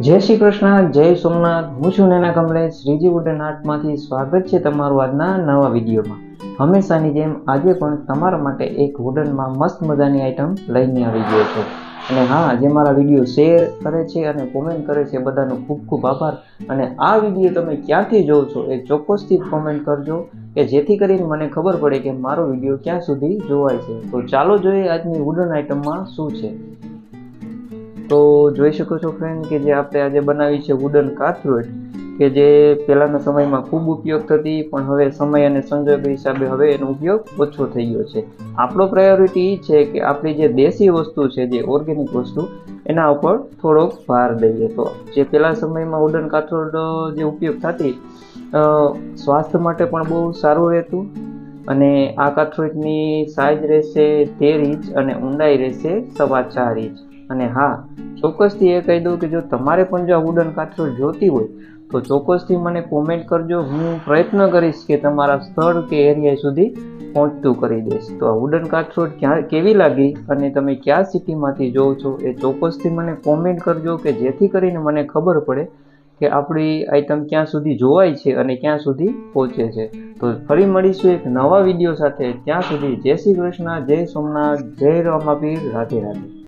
જય શ્રી કૃષ્ણ, જય સોમનાથ. હું છું નેના કમલેશ, શ્રીજી વુડન આર્ટમાંથી સ્વાગત છે તમારું આજના નવા વિડીયોમાં. હંમેશાની જેમ આજે પણ તમારા માટે એક વુડનમાં મસ્ત મજાની આઈટમ લઈને આવી ગયો છું. અને હા, જે મારા વિડીયો શેર કરે છે અને કોમેન્ટ કરે છે બધાનો ખૂબ ખૂબ આભાર. અને આ વિડીયો તમે ક્યાંથી જોવો છો એ ચોક્કસથી કોમેન્ટ કરજો કે જેથી કરીને મને ખબર પડે કે મારો વિડીયો ક્યાં સુધી જોવાય છે. તો ચાલો જોઈએ આજની વુડન આઈટમમાં શું છે. તો જોઈ શકો છો ફ્રેન્ડ કે જે આપણે આજે બનાવી છે વુડન કાથરોટ, કે જે પહેલાંના સમયમાં ખૂબ ઉપયોગ થતી, પણ હવે સમય અને સંજોગ હિસાબે હવે એનો ઉપયોગ ઓછો થઈ ગયો છે. આપણો પ્રાયોરિટી એ છે કે આપણી જે દેશી વસ્તુ છે, જે ઓર્ગેનિક વસ્તુ, એના ઉપર થોડોક ભાર દઈએ. તો જે પહેલા સમયમાં વુડન કાથરોટ જે ઉપયોગ થતી, સ્વાસ્થ્ય માટે પણ બહુ સારું રહેતું. અને આ કાથરોટની સાઇઝ રહેશે 13 ઇંચ અને ઊંડાઈ રહેશે 4.25 ઇંચ. અને હા, ચોક્કસથી એ કહી દઉં કે જો તમારે પણ જો આ વુડન કાથરોટ જોતી હોય તો ચોક્કસથી મને કોમેન્ટ કરજો. હું પ્રયત્ન કરીશ કે તમારા સ્થળ કે એરિયા સુધી પહોંચતું કરી દઈશ. તો આ વુડન કાથરોટ કેવી લાગી અને તમે કયા સિટીમાંથી જોવો છો એ ચોક્કસથી મને કોમેન્ટ કરજો, કે જેથી કરીને મને ખબર પડે કે આપણી આઈટમ ક્યાં સુધી જોવાય છે અને ક્યાં સુધી પહોંચે છે. તો ફરી મળીશું એક નવા વિડીયો સાથે. ત્યાં સુધી જય શ્રી કૃષ્ણ, જય સોમનાથ, જય રામાપીર, રાધે રાધે.